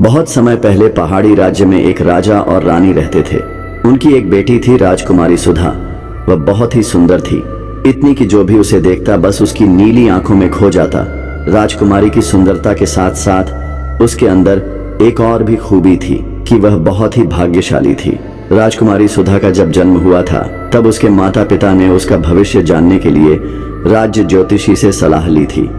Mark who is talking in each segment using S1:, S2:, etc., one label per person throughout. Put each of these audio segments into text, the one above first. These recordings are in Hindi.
S1: बहुत समय पहले पहाड़ी राज्य में एक राजा और रानी रहते थे। उनकी एक बेटी थी राजकुमारी सुधा। वह बहुत ही सुंदर थी, इतनी कि जो भी उसे देखता बस उसकी नीली आंखों में खो जाता। राजकुमारी की सुंदरता के साथ साथ उसके अंदर एक और भी खूबी थी कि वह बहुत ही भाग्यशाली थी। राजकुमारी सुधा का जब जन्म हुआ था तब उसके माता पिता ने उसका भविष्य जानने के लिए राज्य ज्योतिषी से सलाह ली थी।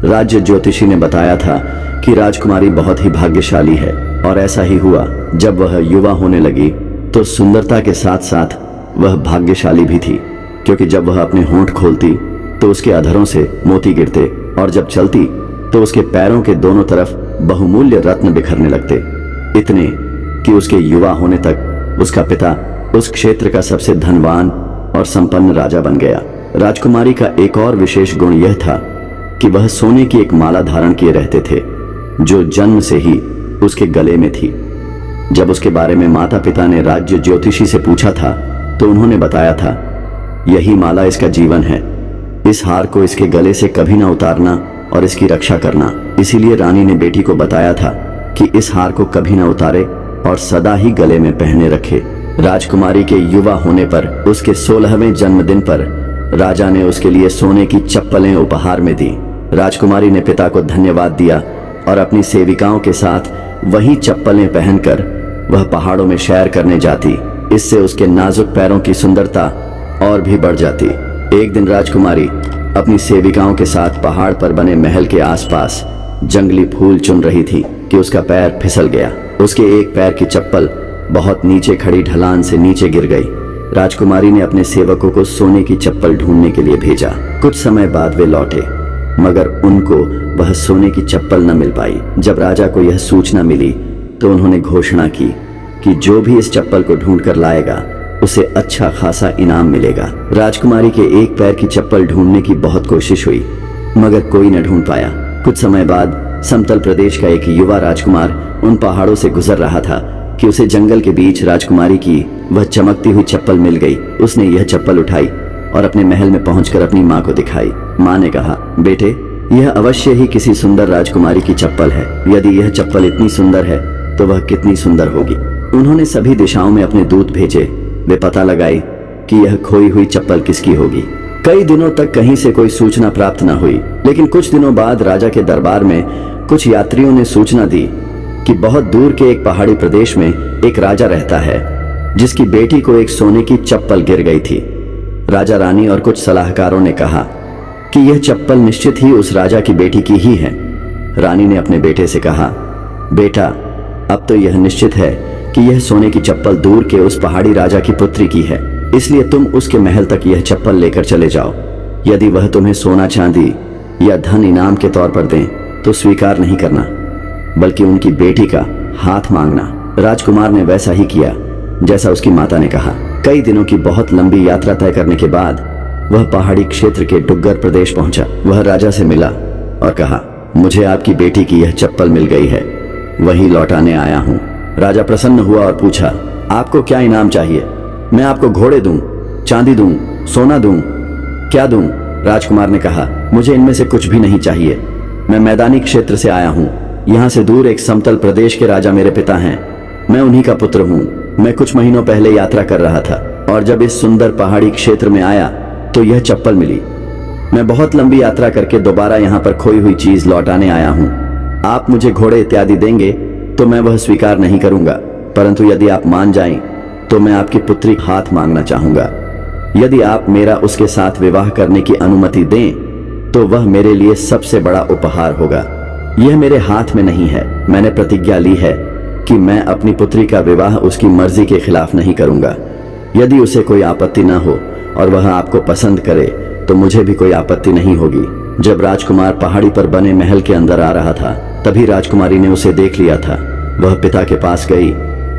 S1: राज्य ज्योतिषी ने बताया था कि राजकुमारी बहुत ही भाग्यशाली है, और ऐसा ही हुआ। जब वह युवा होने लगी तो सुंदरता के साथ साथ वह भाग्यशाली भी थी, क्योंकि जब वह अपने होंठ खोलती तो उसके अधरों से मोती गिरते, और जब चलती तो उसके पैरों के दोनों तरफ बहुमूल्य रत्न बिखरने लगते, इतने कि उसके युवा होने तक उसका पिता उस क्षेत्र का सबसे धनवान और संपन्न राजा बन गया। राजकुमारी का एक और विशेष गुण यह था कि वह सोने की एक माला धारण किए रहते थे, जो जन्म से ही उसके गले में थी। जब उसके बारे में माता पिता ने राज्य ज्योतिषी से पूछा था तो उन्होंने बताया था, यही माला इसका जीवन है, इस हार को इसके गले से कभी ना उतारना और इसकी रक्षा करना। इसीलिए रानी ने बेटी को बताया था कि इस हार को कभी ना उतारे और सदा ही गले में पहने रखे। राजकुमारी के युवा होने पर उसके 16वें जन्मदिन पर राजा ने उसके लिए सोने की चप्पलें उपहार में दी। राजकुमारी ने पिता को धन्यवाद दिया और अपनी सेविकाओं के साथ वही चप्पलें पहनकर वह पहाड़ों में सैर करने जाती। इससे उसके नाजुक पैरों की सुंदरता और भी बढ़ जाती। एक दिन राजकुमारी अपनी सेविकाओं के साथ पहाड़ पर बने महल के आसपास जंगली फूल चुन रही थी कि उसका पैर फिसल गया। उसके एक पैर की चप्पल बहुत नीचे खड़ी ढलान से नीचे गिर गई। राजकुमारी ने अपने सेवकों को सोने की चप्पल ढूंढने के लिए भेजा। कुछ समय बाद वे लौटे, मगर उनको वह सोने की चप्पल न मिल पाई। जब राजा को यह सूचना मिली तो उन्होंने घोषणा की कि जो भी इस चप्पल को ढूंढ कर लाएगा उसे अच्छा खासा इनाम मिलेगा। राजकुमारी के एक पैर की चप्पल ढूंढने की बहुत कोशिश हुई, मगर कोई न ढूंढ पाया। कुछ समय बाद समतल प्रदेश का एक युवा राजकुमार उन पहाड़ों से गुजर रहा था कि उसे जंगल के बीच राजकुमारी की वह चमकती हुई चप्पल मिल गई। उसने यह चप्पल उठाई और अपने महल में पहुंचकर अपनी माँ को दिखाई। माँ ने कहा, बेटे, यह अवश्य ही किसी सुंदर राजकुमारी की चप्पल है। यदि यह चप्पल इतनी सुंदर है तो वह कितनी सुंदर होगी। उन्होंने सभी दिशाओं में अपने दूत भेजे। वे पता लगाए कि यह खोई हुई चप्पल किसकी होगी। कई दिनों तक कहीं से कोई सूचना प्राप्त न हुई, लेकिन कुछ दिनों बाद राजा के दरबार में कुछ यात्रियों ने सूचना दी कि बहुत दूर के एक पहाड़ी प्रदेश में एक राजा रहता है जिसकी बेटी को एक सोने की चप्पल गिर गई थी। राजा रानी और कुछ सलाहकारों ने कहा कि यह चप्पल निश्चित ही उस राजा की बेटी की ही है। रानी ने अपने बेटे से कहा, बेटा, अब तो यह निश्चित है कि यह सोने की चप्पल दूर के उस पहाड़ी राजा की पुत्री की है, इसलिए तुम उसके महल तक यह चप्पल लेकर चले जाओ। यदि वह तुम्हें सोना चांदी या धन इनाम के तौर पर दें तो स्वीकार नहीं करना, बल्कि उनकी बेटी का हाथ मांगना। राजकुमार ने वैसा ही किया जैसा उसकी माता ने कहा। कई दिनों की बहुत लंबी यात्रा तय करने के बाद वह पहाड़ी क्षेत्र के डुग्गर प्रदेश पहुंचा। वह राजा से मिला और कहा, मुझे आपकी बेटी की यह चप्पल मिल गई है, वही लौटाने आया हूँ। राजा प्रसन्न हुआ और पूछा, आपको क्या इनाम चाहिए? मैं आपको घोड़े दूं, चांदी दूं, सोना दूं, क्या दूं? राजकुमार ने कहा, मुझे इनमें से कुछ भी नहीं चाहिए। मैं मैदानी क्षेत्र से आया हूँ। यहाँ से दूर एक समतल प्रदेश के राजा मेरे पिता हैं। मैं उन्हीं का पुत्र हूँ। मैं कुछ महीनों पहले यात्रा कर रहा था और जब इस सुंदर पहाड़ी क्षेत्र में आया तो यह चप्पल मिली। मैं बहुत लंबी यात्रा करके दोबारा यहाँ पर खोई हुई चीज लौटाने आया हूँ। आप मुझे घोड़े इत्यादि देंगे तो मैं वह स्वीकार नहीं करूंगा, परंतु यदि आप मान जाएं तो मैं आपकी पुत्री का हाथ मांगना चाहूंगा। यदि आप मेरा उसके साथ विवाह करने की अनुमति दें तो वह मेरे लिए सबसे बड़ा उपहार होगा। यह मेरे हाथ में नहीं है। मैंने प्रतिज्ञा ली है कि मैं अपनी पुत्री का विवाह उसकी मर्जी के खिलाफ नहीं करूंगा। यदि उसे कोई आपत्ति न हो और वह आपको पसंद करे तो मुझे भी कोई आपत्ति नहीं होगी। जब राजकुमार पहाड़ी पर बने महल के अंदर आ रहा था तभी राजकुमारी ने उसे देख लिया था। वह पिता के पास गई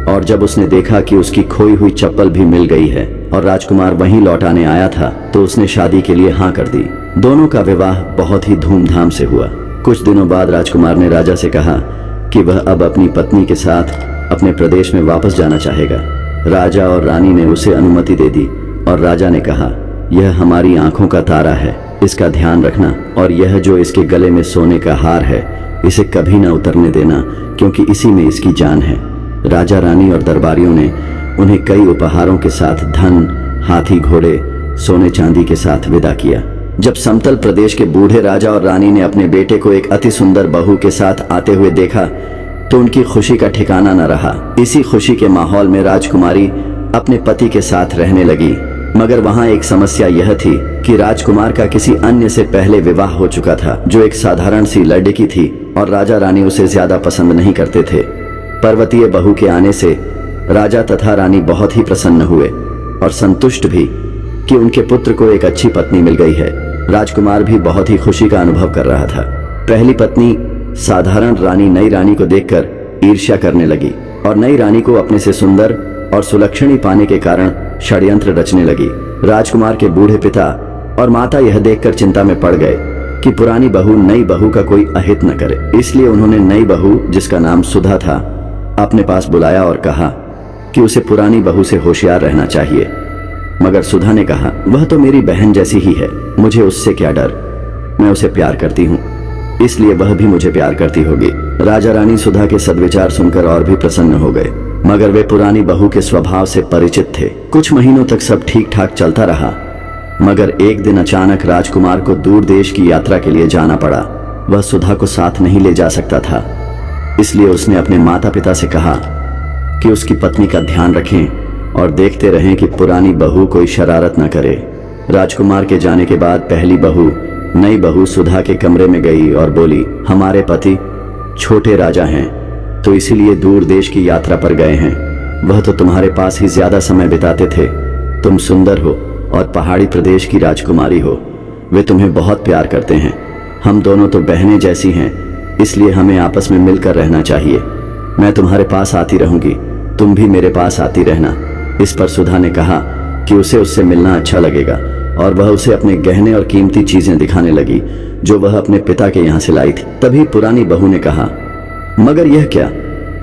S1: और जब उसने देखा कि उसकी खोई हुई चप्पल भी मिल गई है और राजकुमार वहीं लौटाने आया था तो उसने शादी के लिए हाँ कर दी। दोनों का विवाह बहुत ही धूमधाम से हुआ। कुछ दिनों बाद राजकुमार ने राजा से कहा कि वह अब अपनी पत्नी के साथ अपने प्रदेश में वापस जाना चाहेगा। राजा और रानी ने उसे अनुमति दे दी और राजा ने कहा, यह हमारी आंखों का तारा है, इसका ध्यान रखना, और यह जो इसके गले में सोने का हार है इसे कभी न उतरने देना, क्योंकि इसी में इसकी जान है। राजा रानी और दरबारियों ने उन्हें कई उपहारों के साथ धन, हाथी घोड़े, सोने चांदी के साथ विदा किया। जब समतल प्रदेश के बूढ़े राजा और रानी ने अपने बेटे को एक अति सुंदर बहू के साथ आते हुए देखा तो उनकी खुशी का ठिकाना न रहा। इसी खुशी के माहौल में राजकुमारी अपने पति के साथ रहने लगी, मगर वहां एक समस्या यह थी कि राजकुमार का किसी अन्य से पहले विवाह हो चुका था, जो एक साधारण सी लड़की थी और राजा रानी उसे ज्यादा पसंद नहीं करते थे। पर्वतीय बहू के आने से राजा तथा रानी बहुत ही प्रसन्न हुए और संतुष्ट भी कि उनके पुत्र को एक अच्छी पत्नी मिल गई है। राजकुमार भी बहुत ही खुशी का अनुभव कर रहा था। पहली पत्नी साधारण रानी नई रानी को देखकर ईर्ष्या करने लगी और नई रानी को अपने से सुंदर और सुलक्षणी पाने के कारण षड्यंत्र रचने लगी। राजकुमार के बूढ़े पिता और माता यह देखकर चिंता में पड़ गए कि पुरानी बहू नई बहू का कोई अहित न करे। इसलिए उन्होंने नई बहू, जिसका नाम सुधा था, अपने पास बुलाया और कहा कि उसे पुरानी बहू से होशियार रहना चाहिए। मगर सुधा ने कहा, वह तो मेरी बहन जैसी ही है, मुझे उससे क्या डर, मैं उसे प्यार करती हूँ, इसलिए वह भी मुझे प्यार करती होगी। राजा रानी सुधा के सद्विचार सुनकर और भी प्रसन्न हो गए, मगर वे पुरानी बहू के स्वभाव से परिचित थे। कुछ महीनों तक सब ठीक ठाक चलता रहा, मगर एक दिन अचानक राजकुमार को दूर देश की यात्रा के लिए जाना पड़ा। वह सुधा को साथ नहीं ले जा सकता था, इसलिए उसने अपने माता पिता से कहा कि उसकी पत्नी का ध्यान रखें और देखते रहें कि पुरानी बहू कोई शरारत न करे। राजकुमार के जाने के बाद पहली बहू नई बहू सुधा के कमरे में गई और बोली, हमारे पति छोटे राजा हैं, तो इसीलिए दूर देश की यात्रा पर गए हैं। वह तो तुम्हारे पास ही ज्यादा समय बिताते थे। तुम सुंदर हो और पहाड़ी प्रदेश की राजकुमारी हो, वे तुम्हें बहुत प्यार करते हैं। हम दोनों तो बहनें जैसी हैं, इसलिए हमें आपस में मिलकर रहना चाहिए। मैं तुम्हारे पास आती रहूंगी, तुम भी मेरे पास आती रहना। इस पर सुधा ने कहा कि उसे उससे मिलना अच्छा लगेगा और वह उसे अपने गहने और कीमती चीजें दिखाने लगी जो वह अपने पिता के यहाँ से लाई थी। तभी पुरानी बहू ने कहा, मगर यह क्या,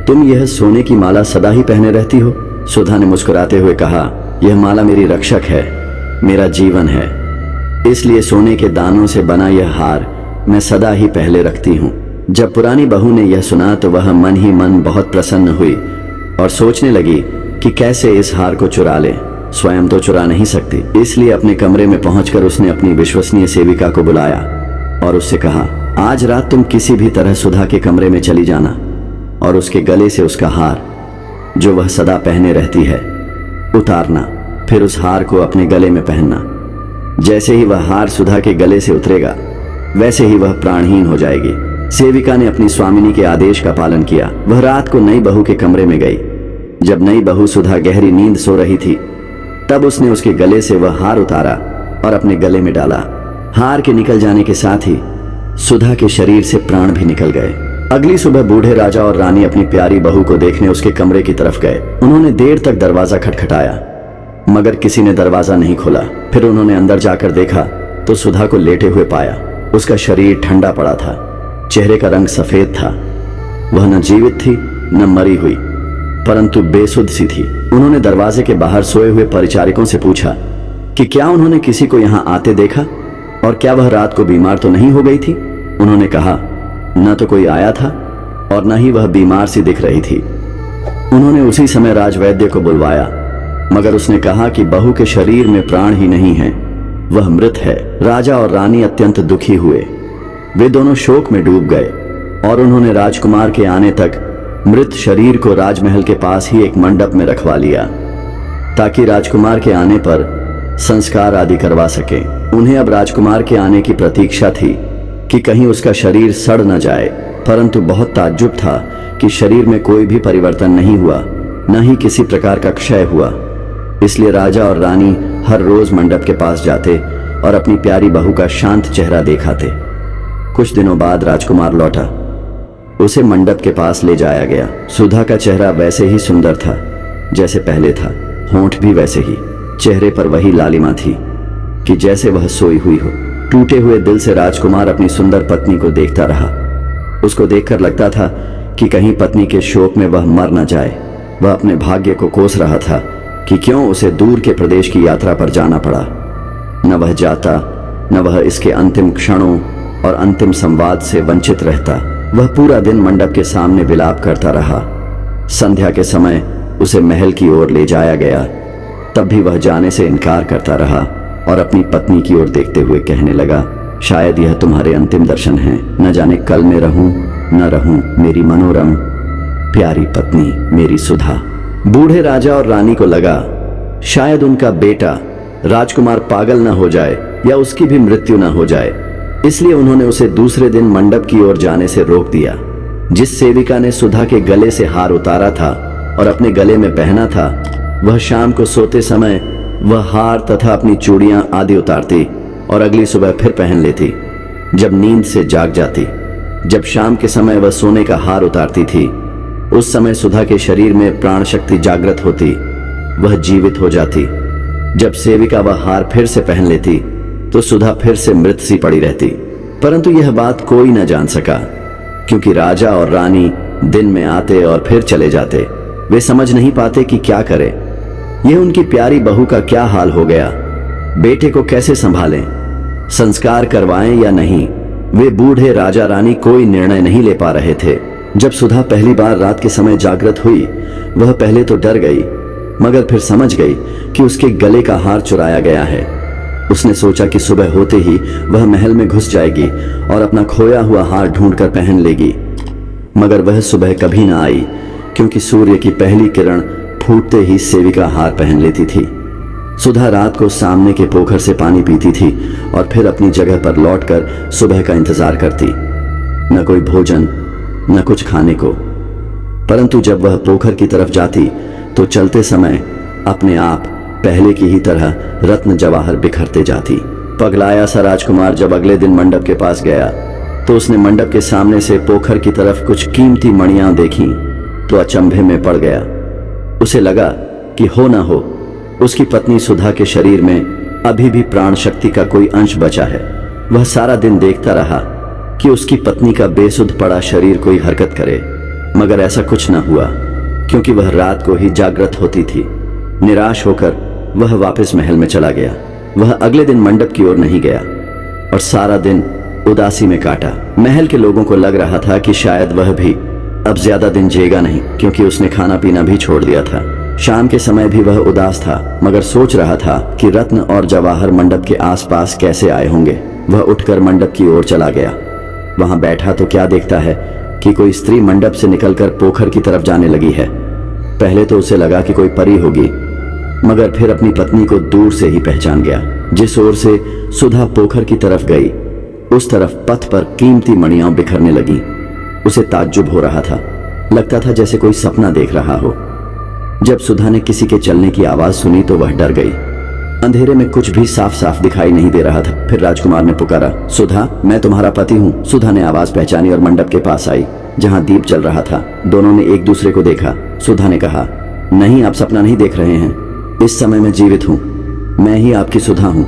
S1: तुम यह सोने की माला सदा ही पहने रहती हो? सुधा ने मुस्कुराते हुए कहा, यह माला मेरी रक्षक है, मेरा जीवन है, इसलिए सोने के दानों से बना यह हार मैं सदा ही पहले रखती हूँ। जब पुरानी बहू ने यह सुना तो वह मन ही मन बहुत प्रसन्न हुई और सोचने लगी कि कैसे इस हार को चुरा ले। स्वयं तो चुरा नहीं सकती, इसलिए अपने कमरे में पहुंचकर उसने अपनी विश्वसनीय सेविका को बुलाया और उससे कहा, आज रात तुम किसी भी तरह सुधा के कमरे में चली जाना और उसके गले से उसका हार, जो वह सदा पहने रहती है, उतारना। फिर उस हार को अपने गले में पहनना। जैसे ही वह हार सुधा के गले से उतरेगा, वैसे ही वह प्राणहीन हो जाएगी। सेविका ने अपनी स्वामिनी के आदेश का पालन किया। वह रात को नई बहू के कमरे में गई। जब नई बहू सुधा गहरी नींद सो रही थी, तब उसने उसके गले से वह हार उतारा और अपने गले में डाला। हार के निकल जाने के साथ ही सुधा के शरीर से प्राण भी निकल गए। अगली सुबह बूढ़े राजा और रानी अपनी प्यारी बहू को देखने उसके कमरे की तरफ गए। उन्होंने देर तक दरवाजा खटखटाया, मगर किसी ने दरवाजा नहीं खोला। फिर उन्होंने अंदर जाकर देखा तो सुधा को लेटे हुए पाया। उसका शरीर ठंडा पड़ा था, चेहरे का रंग सफेद था। वह न जीवित थी न मरी हुई, परंतु बेसुध सी थी। उन्होंने दरवाजे के बाहर सोए हुए परिचारिकों से पूछा कि क्या उन्होंने किसी को यहाँ आते देखा और क्या वह रात को बीमार तो नहीं हो गई थी। उन्होंने कहा, न तो कोई आया था और न ही वह बीमार सी दिख रही थी। उन्होंने उसी समय राजवैद्य को बुलवाया, मगर उसने कहा कि बहू के शरीर में प्राण ही नहीं है, वह मृत है। राजा और रानी अत्यंत दुखी हुए। वे दोनों शोक में डूब गए और उन्होंने राजकुमार के आने तक मृत शरीर को राजमहल के पास ही एक मंडप में रखवा लिया, ताकि राजकुमार के आने पर संस्कार आदि करवा सके। उन्हें अब राजकुमार के आने की प्रतीक्षा थी कि कहीं उसका शरीर सड़ न जाए, परंतु बहुत ताज्जुब था कि शरीर में कोई भी परिवर्तन नहीं हुआ, न ही किसी प्रकार का क्षय हुआ। इसलिए राजा और रानी हर रोज मंडप के पास जाते और अपनी प्यारी बहू का शांत चेहरा दिखाते। कुछ दिनों बाद राजकुमार लौटा। उसे मंडप के पास ले जाया गया। सुधा का चेहरा वैसे ही सुंदर था जैसे पहले था, होंठ भी वैसे ही, चेहरे पर वही लालिमा थी कि जैसे वह सोई हुई हो। टूटे हुए दिल से राजकुमार अपनी सुंदर पत्नी को देखता रहा। उसको देखकर लगता था कि कहीं पत्नी के शोक में वह मर न जाए। वह अपने भाग्य को कोस रहा था कि क्यों उसे दूर के प्रदेश की यात्रा पर जाना पड़ा। न वह जाता, न वह इसके अंतिम क्षणों और अंतिम संवाद से वंचित रहता। वह पूरा दिन मंडप के सामने विलाप करता रहा। संध्या के समय उसे महल की ओर ले जाया गया, तब भी वह जाने से इनकार करता रहा और अपनी पत्नी की ओर देखते हुए कहने लगा, शायद यह तुम्हारे अंतिम दर्शन हैं। न जाने कल मैं रहूं न रहूं, मेरी मनोरम प्यारी पत्नी मेरी सुधा। बूढ़े राजा और रानी को लगा शायद उनका बेटा राजकुमार पागल न हो जाए या उसकी भी मृत्यु न हो जाए, इसलिए उन्होंने उसे दूसरे दिन मंडप की ओर जाने से रोक दिया। जिस सेविका ने सुधा के गले से हार उतारा था और अपने गले में पहना था, वह शाम को सोते समय वह हार तथा अपनी चूड़ियां आदि उतारती और अगली सुबह फिर पहन लेती। जब नींद से जाग जाती, जब शाम के समय वह सोने का हार उतारती थी, उस समय सुधा के शरीर में प्राण शक्ति जागृत होती, वह जीवित हो जाती। जब सेविका वह हार फिर से पहन लेती तो सुधा फिर से मृत सी पड़ी रहती। परंतु यह बात कोई न जान सका, क्योंकि राजा और रानी दिन में आते और फिर चले जाते। वे समझ नहीं पाते कि क्या करें। यह उनकी प्यारी बहू का क्या हाल हो गया, बेटे को कैसे संभालें, संस्कार करवाएं या नहीं। वे बूढ़े राजा रानी कोई निर्णय नहीं ले पा रहे थे। जब सुधा पहली बार रात के समय जागृत हुई, वह पहले तो डर गई, मगर फिर समझ गई कि उसके गले का हार चुराया गया है। उसने सोचा कि सुबह होते ही वह महल में घुस जाएगी और अपना खोया हुआ हार ढूंढकर पहन लेगी। मगर वह सुबह कभी ना आई, क्योंकि सूर्य की पहली किरण फूटते ही सेविका हार पहन लेती थी। सुधा रात को सामने के पोखर से पानी पीती थी और फिर अपनी जगह पर लौटकर सुबह का इंतजार करती। न कोई भोजन, न कुछ खाने को। परंतु जब वह पोखर की तरफ जाती तो चलते समय अपने आप पहले की ही तरह रत्न जवाहर बिखरते जाती। पगलाया सा राजकुमार जब अगले दिन मंडप के पास गया तो उसने मंडप के सामने से पोखर की तरफ कुछ कीमती मणियां देखी तो अचंभे में पड़ गया। उसे लगा कि हो न हो उसकी पत्नी सुधा के शरीर में अभी भी प्राण शक्ति का कोई अंश बचा है। वह सारा दिन देखता रहा कि उसकी पत्नी का बेसुध पड़ा शरीर कोई हरकत करे, मगर ऐसा कुछ न हुआ, क्योंकि वह रात को ही जागृत होती थी। निराश होकर वह वापस महल में चला गया। वह अगले दिन मंडप की ओर नहीं गया और सारा दिन उदासी में काटा। महल के लोगों को लग रहा था कि शायद वह भी अब ज्यादा दिन जिएगा नहीं, क्योंकि उसने खाना पीना भी छोड़ दिया था। शाम के समय भी वह उदास था, मगर सोच रहा था कि रत्न और जवाहर मंडप के आसपास कैसे आए होंगे। वह उठकर मंडप की ओर चला गया। वहां बैठा तो क्या देखता है कि कोई स्त्री मंडप से निकलकर पोखर की तरफ जाने लगी है। पहले तो उसे लगा कि कोई परी होगी, मगर फिर अपनी पत्नी को दूर से ही पहचान गया। जिस ओर से सुधा पोखर की तरफ गई, उस तरफ पथ पर कीमती मणियां बिखरने लगी। उसे ताज्जुब हो रहा था, लगता था जैसे कोई सपना देख रहा हो। जब सुधा ने किसी के चलने की आवाज सुनी तो वह डर गई। अंधेरे में कुछ भी साफ साफ दिखाई नहीं दे रहा था। फिर राजकुमार ने पुकारा, सुधा, मैं तुम्हारा पति हूँ। सुधा ने आवाज पहचानी और मंडप के पास आई, जहाँ दीप जल रहा था। दोनों ने एक दूसरे को देखा। सुधा ने कहा, नहीं, आप सपना नहीं देख रहे हैं। इस समय मैं जीवित हूँ, मैं ही आपकी सुधा हूँ,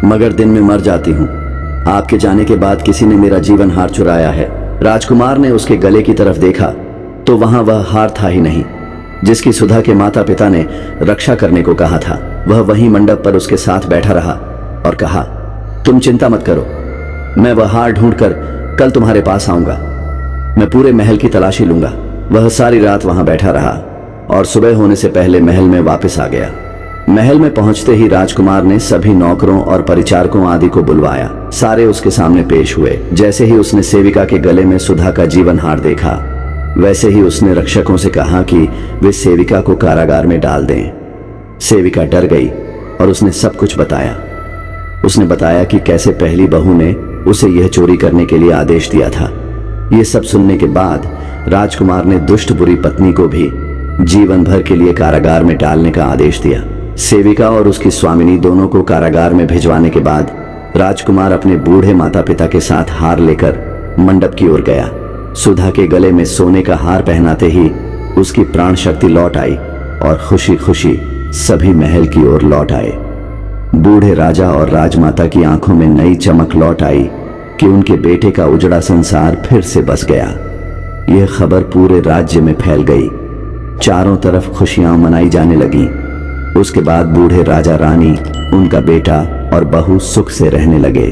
S1: मगर दिन में मर जाती हूँ। आपके जाने के बाद किसी ने मेरा जीवन हार चुराया है। राजकुमार ने उसके गले की तरफ देखा तो वहां वह हार था ही नहीं, जिसकी सुधा के माता पिता ने रक्षा करने को कहा था। वह वहीं मंडप पर उसके साथ बैठा रहा और कहा, तुम चिंता मत करो, मैं वह हार ढूंढकर कल तुम्हारे पास आऊंगा। मैं पूरे महल की तलाशी लूंगा। वह सारी रात वहां बैठा रहा और सुबह होने से पहले महल में वापस आ गया। महल में पहुंचते ही राजकुमार ने सभी नौकरों और परिचारकों आदि को बुलवाया। सारे उसके सामने पेश हुए। जैसे ही उसने सेविका के गले में सुधा का जीवन हार देखा, वैसे ही उसने रक्षकों से कहा कि वे सेविका को कारागार में डाल दें। सेविका डर गई और उसने सब कुछ बताया। उसने बताया कि कैसे पहली बहू ने उसे यह चोरी करने के लिए आदेश दिया था। ये सब सुनने के बाद राजकुमार ने दुष्ट बुरी पत्नी को भी जीवन भर के लिए कारागार में डालने का आदेश दिया। सेविका और उसकी स्वामिनी दोनों को कारागार में भिजवाने के बाद राजकुमार अपने बूढ़े माता पिता के साथ हार लेकर मंडप की ओर गया। सुधा के गले में सोने का हार पहनाते ही उसकी प्राण शक्ति लौट आई और खुशी खुशी सभी महल की ओर लौट आए। बूढ़े राजा और राजमाता की आंखों में नई चमक लौट आई कि उनके बेटे का उजड़ा संसार फिर से बस गया। यह खबर पूरे राज्य में फैल गई। चारों तरफ खुशियां मनाई जाने लगी। उसके बाद बूढ़े राजा रानी, उनका बेटा और बहू सुख से रहने लगे।